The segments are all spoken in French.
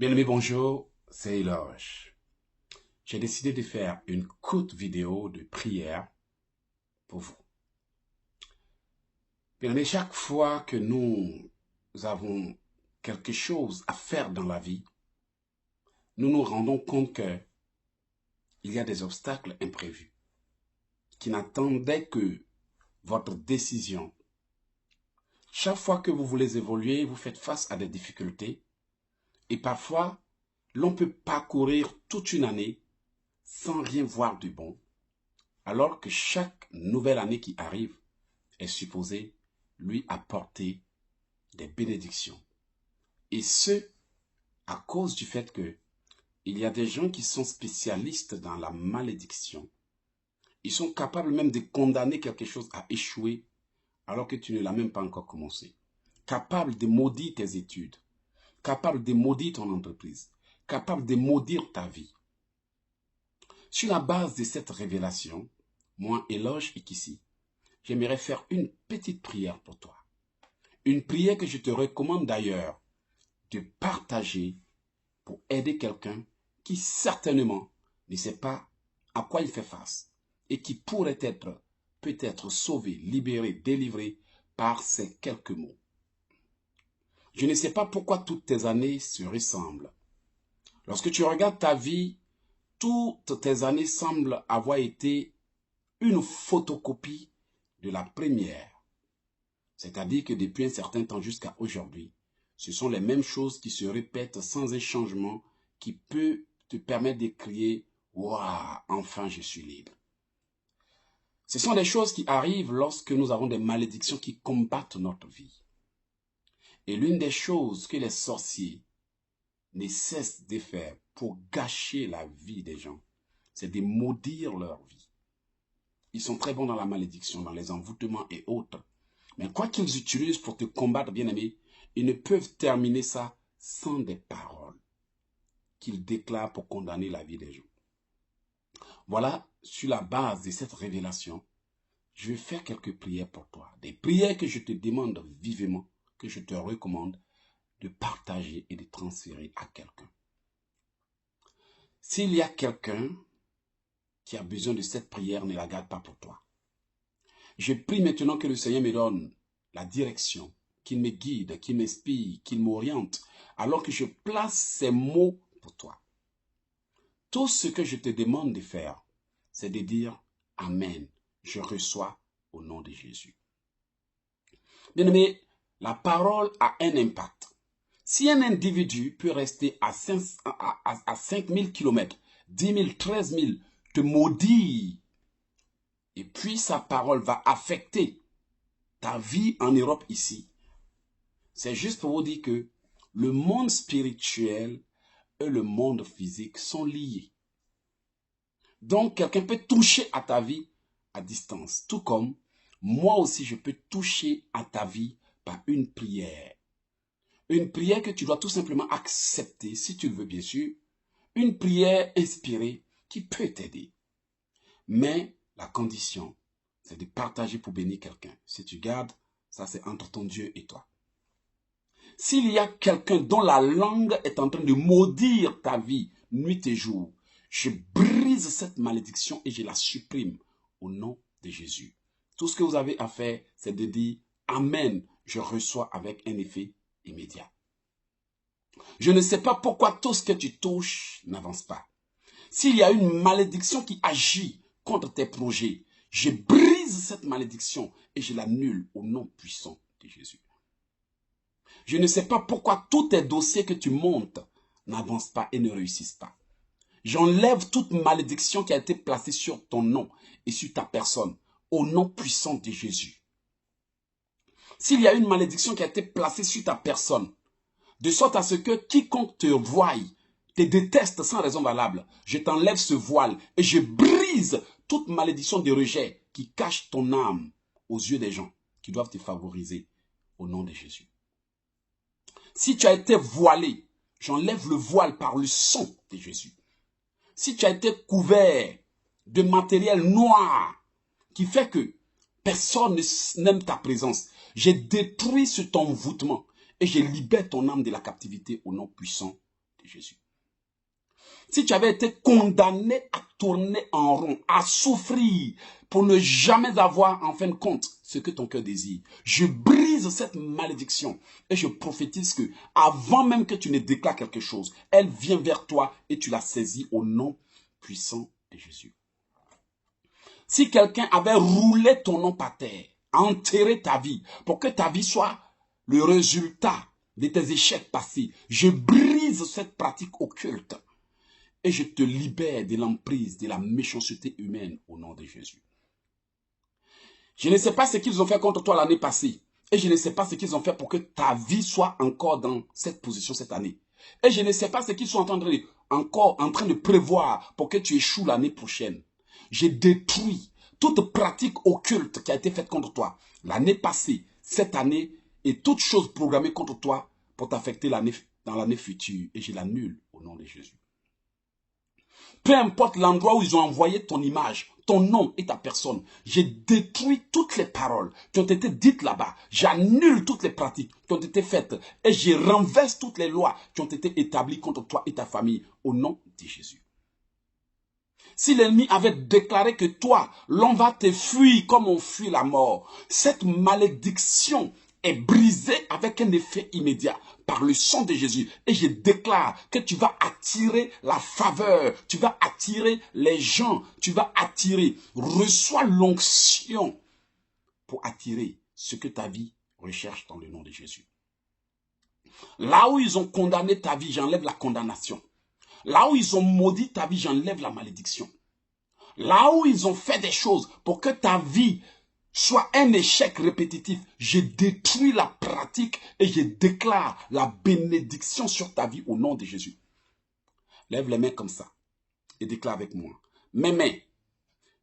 Bien-aimés, bonjour, c'est Eloge. J'ai décidé de faire une courte vidéo de prière pour vous. Bien-aimés, chaque fois que nous avons quelque chose à faire dans la vie, nous nous rendons compte qu'il y a des obstacles imprévus qui n'attendaient que votre décision. Chaque fois que vous voulez évoluer, vous faites face à des difficultés et parfois, l'on peut parcourir toute une année sans rien voir du bon, alors que chaque nouvelle année qui arrive est supposée lui apporter des bénédictions. Et ce, à cause du fait que il y a des gens qui sont spécialistes dans la malédiction. Ils sont capables même de condamner quelque chose à échouer alors que tu ne l'as même pas encore commencé. Capables de maudire tes études, capables de maudire ton entreprise, capables de maudire ta vie. Sur la base de cette révélation, moi, Eloge Ikissi, j'aimerais faire une petite prière pour toi. Une prière que je te recommande d'ailleurs de partager pour aider quelqu'un qui certainement ne sait pas à quoi il fait face et qui pourrait être peut-être sauvé, libéré, délivré par ces quelques mots. Je ne sais pas pourquoi toutes tes années se ressemblent. Lorsque tu regardes ta vie, toutes tes années semblent avoir été une photocopie de la première. C'est-à-dire que depuis un certain temps jusqu'à aujourd'hui, ce sont les mêmes choses qui se répètent sans un changement qui peut te permettre de crier « Waouh, enfin je suis libre ». Ce sont des choses qui arrivent lorsque nous avons des malédictions qui combattent notre vie. Et l'une des choses que les sorciers ne cessent de faire pour gâcher la vie des gens, c'est de maudire leur vie. Ils sont très bons dans la malédiction, dans les envoûtements et autres. Mais quoi qu'ils utilisent pour te combattre, bien-aimé, ils ne peuvent terminer ça sans des paroles qu'ils déclarent pour condamner la vie des gens. Voilà, sur la base de cette révélation, je vais faire quelques prières pour toi. Des prières que je te demande vivement, que je te recommande de partager et de transférer à quelqu'un. S'il y a quelqu'un qui a besoin de cette prière, ne la garde pas pour toi. Je prie maintenant que le Seigneur me donne la direction, qu'il me guide, qu'il m'inspire, qu'il m'oriente, alors que je place ces mots pour toi. Tout ce que je te demande de faire, c'est de dire « Amen, je reçois au nom de Jésus ». Bien-aimé, la parole a un impact. Si un individu peut rester à 5000 km, 10 000, 13 000, te maudire, et puis sa parole va affecter ta vie en Europe ici. C'est juste pour vous dire que le monde spirituel et le monde physique sont liés. Donc, quelqu'un peut toucher à ta vie à distance. Tout comme moi aussi, je peux toucher à ta vie par une prière. Une prière que tu dois tout simplement accepter, si tu le veux bien sûr. Une prière inspirée qui peut t'aider. Mais la condition, c'est de partager pour bénir quelqu'un. Si tu gardes, ça c'est entre ton Dieu et toi. S'il y a quelqu'un dont la langue est en train de maudire ta vie nuit et jour, je brise cette malédiction et je la supprime au nom de Jésus. Tout ce que vous avez à faire, c'est de dire « Amen », je reçois avec un effet immédiat. Je ne sais pas pourquoi tout ce que tu touches n'avance pas. S'il y a une malédiction qui agit contre tes projets, je brise cette malédiction et je l'annule au nom puissant de Jésus. Je ne sais pas pourquoi tous tes dossiers que tu montes n'avancent pas et ne réussissent pas. J'enlève toute malédiction qui a été placée sur ton nom et sur ta personne au nom puissant de Jésus. S'il y a une malédiction qui a été placée sur ta personne, de sorte à ce que quiconque te voie, te déteste sans raison valable, je t'enlève ce voile et je brise toute malédiction de rejet qui cache ton âme aux yeux des gens qui doivent te favoriser au nom de Jésus. Si tu as été voilé, j'enlève le voile par le sang de Jésus. Si tu as été couvert de matériel noir qui fait que personne n'aime ta présence, je détruis cet envoûtement et je libère ton âme de la captivité au nom puissant de Jésus. Si tu avais été condamné à tourner en rond, à souffrir pour ne jamais avoir en fin de compte ce que ton cœur désire, je brise cette malédiction et je prophétise que avant même que tu ne déclares quelque chose, elle vient vers toi et tu la saisis au nom puissant de Jésus. Si quelqu'un avait roulé ton nom par terre, enterré ta vie pour que ta vie soit le résultat de tes échecs passés, je brise cette pratique occulte. Et je te libère de l'emprise, de la méchanceté humaine au nom de Jésus. Je ne sais pas ce qu'ils ont fait contre toi l'année passée. Et je ne sais pas ce qu'ils ont fait pour que ta vie soit encore dans cette position cette année. Et je ne sais pas ce qu'ils sont encore en train de prévoir pour que tu échoues l'année prochaine. Je détruis toute pratique occulte qui a été faite contre toi l'année passée, cette année et toute chose programmée contre toi pour t'affecter dans l'année future. Et je l'annule au nom de Jésus. Peu importe l'endroit où ils ont envoyé ton image, ton nom et ta personne, j'ai détruit toutes les paroles qui ont été dites là-bas. J'annule toutes les pratiques qui ont été faites et je renverse toutes les lois qui ont été établies contre toi et ta famille au nom de Jésus. Si l'ennemi avait déclaré que toi, l'on va te fuir comme on fuit la mort, cette malédiction est brisée avec un effet immédiat par le sang de Jésus. Et je déclare que tu vas attirer la faveur, tu vas attirer les gens, tu vas attirer. Reçois l'onction pour attirer ce que ta vie recherche dans le nom de Jésus. Là où ils ont condamné ta vie, j'enlève la condamnation. Là où ils ont maudit ta vie, j'enlève la malédiction. Là où ils ont fait des choses pour que ta vie soit un échec répétitif, je détruis la pratique et je déclare la bénédiction sur ta vie au nom de Jésus. Lève les mains comme ça et déclare avec moi. Mes mains,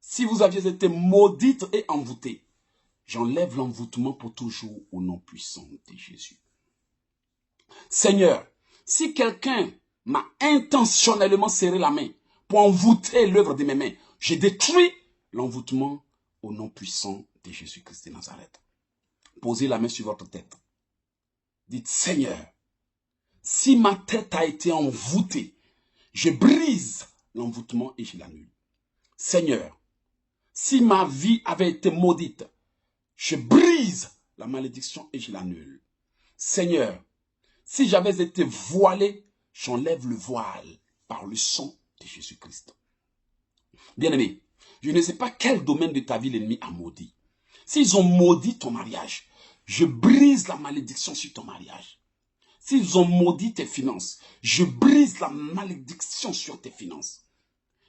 si vous aviez été maudites et envoûtées, j'enlève l'envoûtement pour toujours au nom puissant de Jésus. Seigneur, si quelqu'un m'a intentionnellement serré la main pour envoûter l'œuvre de mes mains, je détruis l'envoûtement au nom puissant de Jésus-Christ de Nazareth. Posez la main sur votre tête. Dites, Seigneur, si ma tête a été envoûtée, je brise l'envoûtement et je l'annule. Seigneur, si ma vie avait été maudite, je brise la malédiction et je l'annule. Seigneur, si j'avais été voilé, j'enlève le voile par le sang de Jésus-Christ. Bien-aimé, je ne sais pas quel domaine de ta vie l'ennemi a maudit. S'ils ont maudit ton mariage, je brise la malédiction sur ton mariage. S'ils ont maudit tes finances, je brise la malédiction sur tes finances.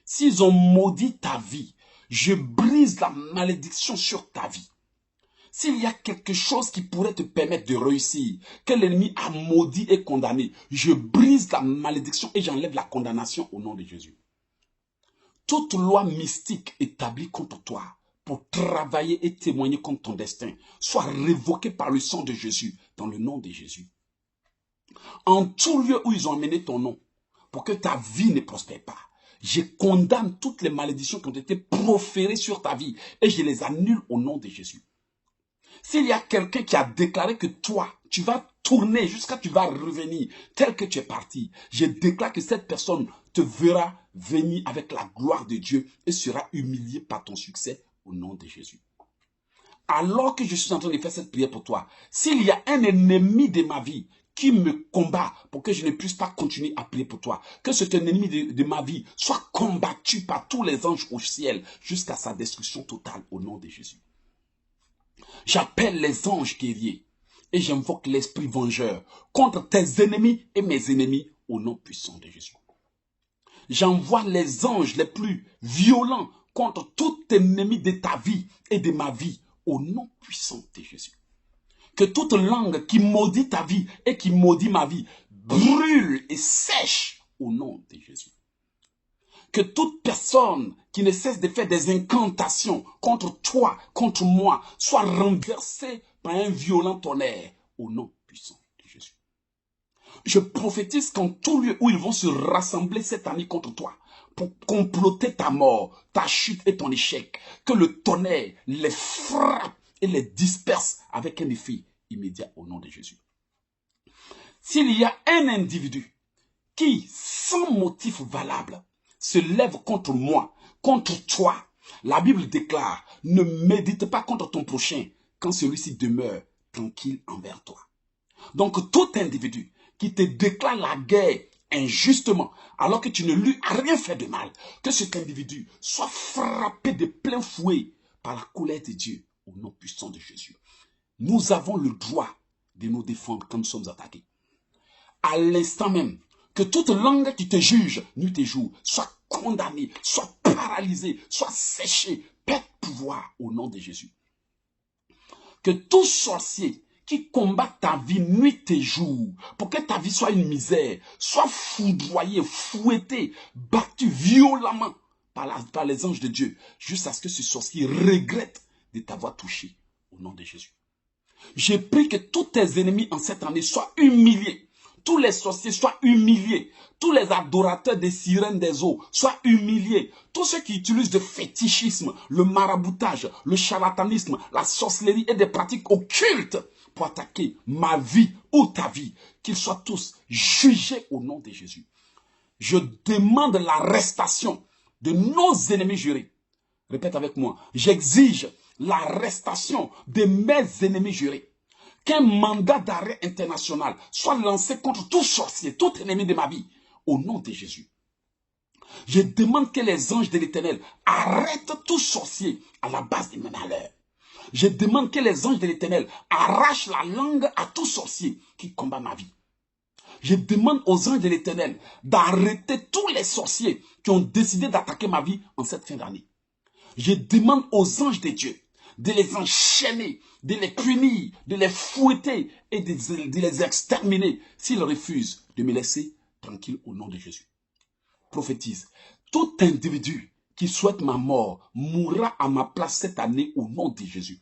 S'ils ont maudit ta vie, je brise la malédiction sur ta vie. S'il y a quelque chose qui pourrait te permettre de réussir, que l'ennemi a maudit et condamné, je brise la malédiction et j'enlève la condamnation au nom de Jésus. Toute loi mystique établie contre toi pour travailler et témoigner contre ton destin soit révoquée par le sang de Jésus dans le nom de Jésus. En tout lieu où ils ont amené ton nom pour que ta vie ne prospère pas, je condamne toutes les malédictions qui ont été proférées sur ta vie et je les annule au nom de Jésus. S'il y a quelqu'un qui a déclaré que toi, tu vas tourner jusqu'à ce que tu vas revenir tel que tu es parti, je déclare que cette personne te verra venir avec la gloire de Dieu et sera humiliée par ton succès au nom de Jésus. Alors que je suis en train de faire cette prière pour toi, s'il y a un ennemi de ma vie qui me combat pour que je ne puisse pas continuer à prier pour toi, que cet ennemi de ma vie soit combattu par tous les anges au ciel jusqu'à sa destruction totale au nom de Jésus. J'appelle les anges guerriers et j'invoque l'esprit vengeur contre tes ennemis et mes ennemis au nom puissant de Jésus. J'envoie les anges les plus violents contre tout ennemi de ta vie et de ma vie au nom puissant de Jésus. Que toute langue qui maudit ta vie et qui maudit ma vie brûle et sèche au nom de Jésus. Que toute personne qui ne cesse de faire des incantations contre toi, contre moi, soit renversée par un violent tonnerre au nom puissant de Jésus. Je prophétise qu'en tout lieu où ils vont se rassembler cette année contre toi, pour comploter ta mort, ta chute et ton échec, que le tonnerre les frappe et les disperse avec un effet immédiat au nom de Jésus. S'il y a un individu qui, sans motif valable, se lève contre moi, contre toi. La Bible déclare, ne médite pas contre ton prochain quand celui-ci demeure tranquille envers toi. Donc tout individu qui te déclare la guerre injustement, alors que tu ne lui as rien fait de mal, que cet individu soit frappé de plein fouet par la colère de Dieu au nom puissant de Jésus. Nous avons le droit de nous défendre quand nous sommes attaqués. À l'instant même, que toute langue qui te juge nuit et jour soit condamnée, soit paralysée, soit séchée, perde pouvoir au nom de Jésus. Que tout sorcier qui combat ta vie nuit et jour, pour que ta vie soit une misère, soit foudroyé, fouetté, battu violemment par les anges de Dieu, jusqu'à ce que ce sorcier regrette de t'avoir touché au nom de Jésus. J'ai pris que tous tes ennemis en cette année soient humiliés. Tous les sorciers soient humiliés. Tous les adorateurs des sirènes des eaux soient humiliés. Tous ceux qui utilisent le fétichisme, le maraboutage, le charlatanisme, la sorcellerie et des pratiques occultes pour attaquer ma vie ou ta vie, qu'ils soient tous jugés au nom de Jésus. Je demande l'arrestation de nos ennemis jurés. Répète avec moi. J'exige l'arrestation de mes ennemis jurés. Qu'un mandat d'arrêt international soit lancé contre tout sorcier, tout ennemi de ma vie, au nom de Jésus. Je demande que les anges de l'Éternel arrêtent tout sorcier à la base de mes malheurs. Je demande que les anges de l'Éternel arrachent la langue à tout sorcier qui combat ma vie. Je demande aux anges de l'Éternel d'arrêter tous les sorciers qui ont décidé d'attaquer ma vie en cette fin d'année. Je demande aux anges de Dieu de les enchaîner, de les punir, de les fouetter et de les exterminer s'ils refusent de me laisser tranquille au nom de Jésus. Prophétise, tout individu qui souhaite ma mort mourra à ma place cette année au nom de Jésus.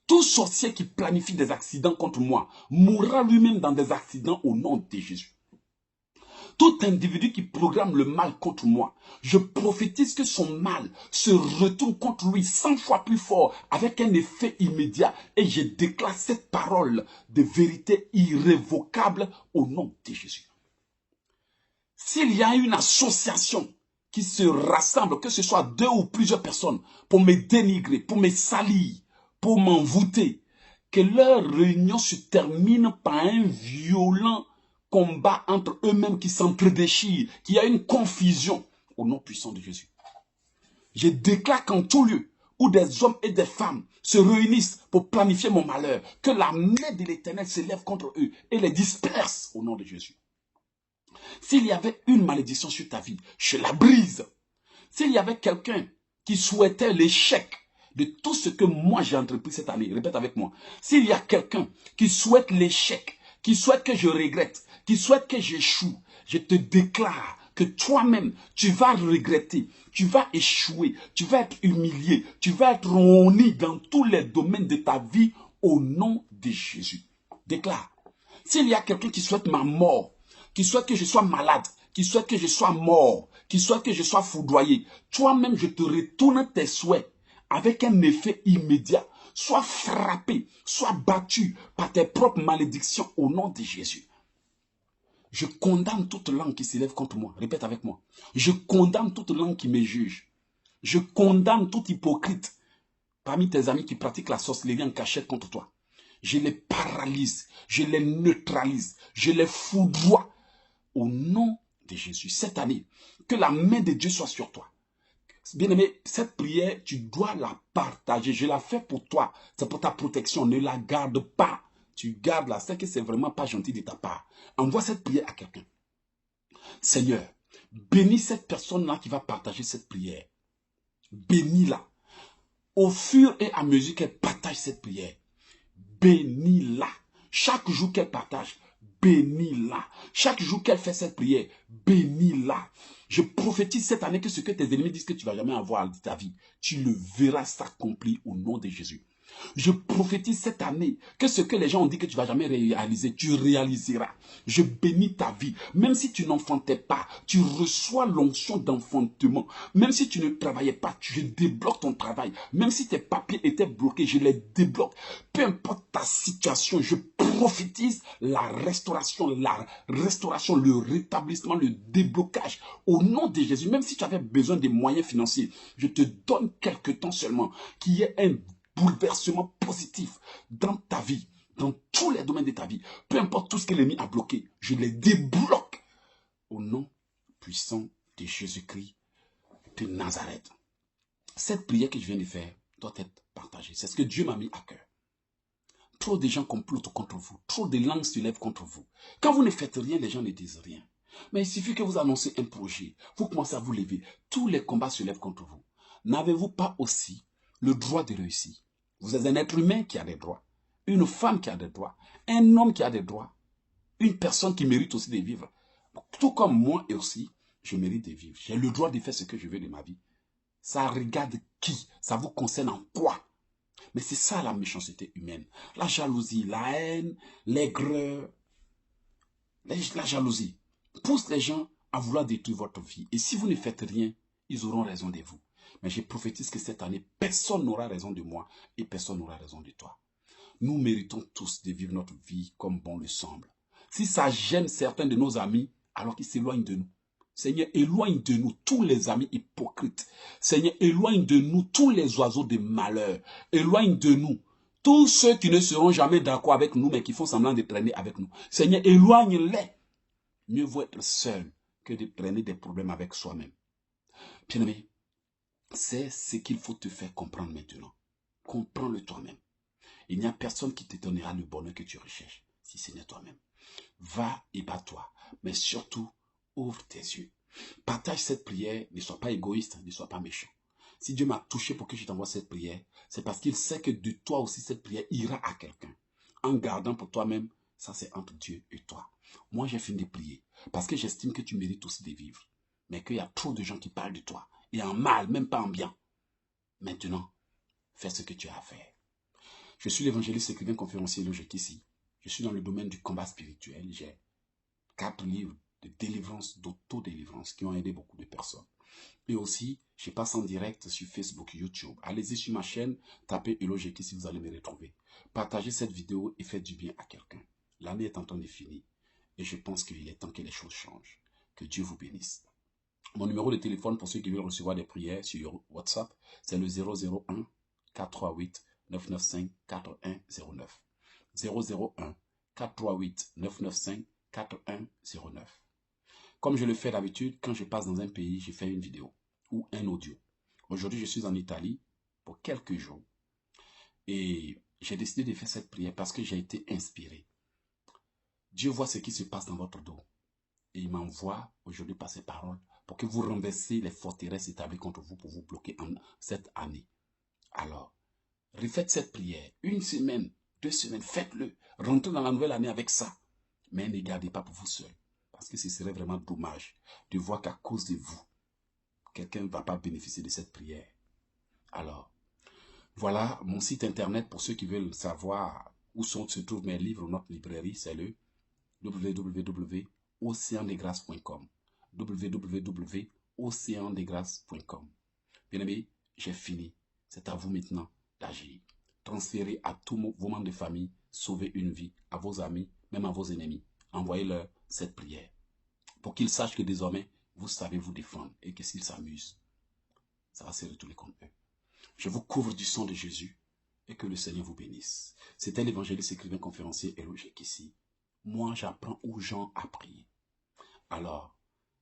Tout sorcier qui planifie des accidents contre moi mourra lui-même dans des accidents au nom de Jésus. Tout individu qui programme le mal contre moi, je prophétise que son mal se retourne contre lui 100 fois plus fort avec un effet immédiat. Et je déclare cette parole de vérité irrévocable au nom de Jésus. S'il y a une association qui se rassemble, que ce soit 2 ou plusieurs personnes, pour me dénigrer, pour me salir, pour m'envoûter, que leur réunion se termine par un violent combat entre eux-mêmes qui s'entredéchirent, qu'il y a une confusion au nom puissant de Jésus. Je déclare qu'en tout lieu où des hommes et des femmes se réunissent pour planifier mon malheur, que la main de l'Éternel se lève contre eux et les disperse au nom de Jésus. S'il y avait une malédiction sur ta vie, je la brise. S'il y avait quelqu'un qui souhaitait l'échec de tout ce que moi j'ai entrepris cette année, répète avec moi, s'il y a quelqu'un qui souhaite l'échec, qui souhaite que je regrette, qui souhaite que j'échoue, je te déclare que toi-même, tu vas regretter, tu vas échouer, tu vas être humilié, tu vas être honni dans tous les domaines de ta vie au nom de Jésus. Déclare. S'il y a quelqu'un qui souhaite ma mort, qui souhaite que je sois malade, qui souhaite que je sois mort, qui souhaite que je sois foudroyé, toi-même, je te retourne tes souhaits avec un effet immédiat. Sois frappé, sois battu par tes propres malédictions au nom de Jésus. Je condamne toute langue qui s'élève contre moi. Répète avec moi. Je condamne toute langue qui me juge. Je condamne tout hypocrite parmi tes amis qui pratiquent la sorcellerie en cachette contre toi. Je les paralyse, je les neutralise, je les foudroie au nom de Jésus. Cette année, que la main de Dieu soit sur toi. Bien-aimé, cette prière, tu dois la partager. Je la fais pour toi. C'est pour ta protection. Ne la garde pas. Tu gardes la. C'est que c'est vraiment pas gentil de ta part. Envoie cette prière à quelqu'un. Seigneur, bénis cette personne-là qui va partager cette prière. Bénis-la. Au fur et à mesure qu'elle partage cette prière, bénis-la. Chaque jour qu'elle partage, bénis-la. Chaque jour qu'elle fait cette prière, bénis-la. Je prophétise cette année que ce que tes ennemis disent que tu ne vas jamais avoir de ta vie, tu le verras s'accomplir au nom de Jésus. Je prophétise cette année que ce que les gens ont dit que tu ne vas jamais réaliser, tu réaliseras. Je bénis ta vie. Même si tu n'enfantais pas, tu reçois l'onction d'enfantement. Même si tu ne travaillais pas, je débloque ton travail. Même si tes papiers étaient bloqués, je les débloque. Peu importe ta situation, je prophétise la restauration, le rétablissement, le déblocage. Au nom de Jésus, même si tu avais besoin de moyens financiers, je te donne quelque temps seulement, qu'il y ait un bouleversement positif dans ta vie, dans tous les domaines de ta vie. Peu importe tout ce que l'ennemi a bloqué, je les débloque au nom puissant de Jésus-Christ de Nazareth. Cette prière que je viens de faire doit être partagée. C'est ce que Dieu m'a mis à cœur. Trop de gens complotent contre vous. Trop de langues se lèvent contre vous. Quand vous ne faites rien, les gens ne disent rien. Mais il suffit que vous annoncez un projet. Vous commencez à vous lever. Tous les combats se lèvent contre vous. N'avez-vous pas aussi le droit de réussir? Vous êtes un être humain qui a des droits. Une femme qui a des droits. Un homme qui a des droits. Une personne qui mérite aussi de vivre. Tout comme moi aussi, je mérite de vivre. J'ai le droit de faire ce que je veux de ma vie. Ça regarde qui? Ça vous concerne en quoi? Mais c'est ça la méchanceté humaine. La jalousie, la haine, l'aigreur, la jalousie pousse les gens à vouloir détruire votre vie. Et si vous ne faites rien, ils auront raison de vous. Mais je prophétise que cette année, personne n'aura raison de moi et personne n'aura raison de toi. Nous méritons tous de vivre notre vie comme bon le semble. Si ça gêne certains de nos amis, alors qu'ils s'éloignent de nous. Seigneur, éloigne de nous tous les amis hypocrites. Seigneur, éloigne de nous tous les oiseaux de malheur. Éloigne de nous tous ceux qui ne seront jamais d'accord avec nous, mais qui font semblant de traîner avec nous. Seigneur, éloigne-les. Mieux vaut être seul que de traîner des problèmes avec soi-même. Bien-aimé, c'est ce qu'il faut te faire comprendre maintenant. Comprends-le toi-même. Il n'y a personne qui te donnera le bonheur que tu recherches, si ce n'est toi-même. Va et bats-toi, mais surtout, ouvre tes yeux. Partage cette prière, ne sois pas égoïste, ne sois pas méchant. Si Dieu m'a touché pour que je t'envoie cette prière, c'est parce qu'il sait que de toi aussi cette prière ira à quelqu'un. En gardant pour toi-même, ça c'est entre Dieu et toi. Moi j'ai fini de prier, parce que j'estime que tu mérites aussi de vivre. Mais qu'il y a trop de gens qui parlent de toi, et en mal, même pas en bien. Maintenant, fais ce que tu as à faire. Je suis l'évangéliste écrivain conférencier Logique ici. Je suis dans le domaine du combat spirituel. J'ai 4 livres de délivrance, d'autodélivrance qui ont aidé beaucoup de personnes. Et aussi, je passe en direct sur Facebook, YouTube. Allez-y sur ma chaîne, tapez Logique si vous allez me retrouver. Partagez cette vidéo et faites du bien à quelqu'un. L'année est en train de finir. Et je pense qu'il est temps que les choses changent. Que Dieu vous bénisse. Mon numéro de téléphone pour ceux qui veulent recevoir des prières sur WhatsApp, c'est le 001 438 995 4109. 001 438 995 4109. Comme je le fais d'habitude, quand je passe dans un pays, je fais une vidéo ou un audio. Aujourd'hui, je suis en Italie pour quelques jours. Et j'ai décidé de faire cette prière parce que j'ai été inspiré. Dieu voit ce qui se passe dans votre dos. Et il m'envoie aujourd'hui par ses paroles pour que vous renversiez les forteresses établies contre vous pour vous bloquer en cette année. Alors, refaites cette prière. 1 semaine, 2 semaines, faites-le. Rentrez dans la nouvelle année avec ça. Mais ne gardez pas pour vous seul. Parce que ce serait vraiment dommage de voir qu'à cause de vous, quelqu'un ne va pas bénéficier de cette prière. Alors, voilà mon site internet pour ceux qui veulent savoir où se trouvent mes livres ou notre librairie. C'est le www.oceandesgrâces.com www.oceandesgrâces.com. Bien aimé, j'ai fini. C'est à vous maintenant d'agir. Transférez à tous vos membres de famille, sauvez une vie, à vos amis, même à vos ennemis. Envoyez-leur cette prière pour qu'ils sachent que désormais, vous savez vous défendre et que s'ils s'amusent, ça va se retourner contre eux. Je vous couvre du sang de Jésus et que le Seigneur vous bénisse. C'était l'évangéliste écrivain conférencier Logique ici. Moi, j'apprends aux gens à prier. Alors,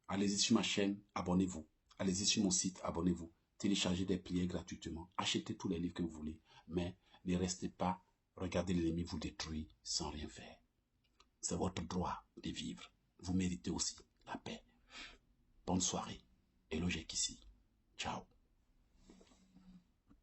allez-y sur ma chaîne, abonnez-vous. Allez-y sur mon site, abonnez-vous. Téléchargez des prières gratuitement. Achetez tous les livres que vous voulez. Mais ne restez pas, regardez l'ennemi vous détruire sans rien faire. C'est votre droit de vivre. Vous méritez aussi la paix. Bonne soirée. Logique ici. Ciao.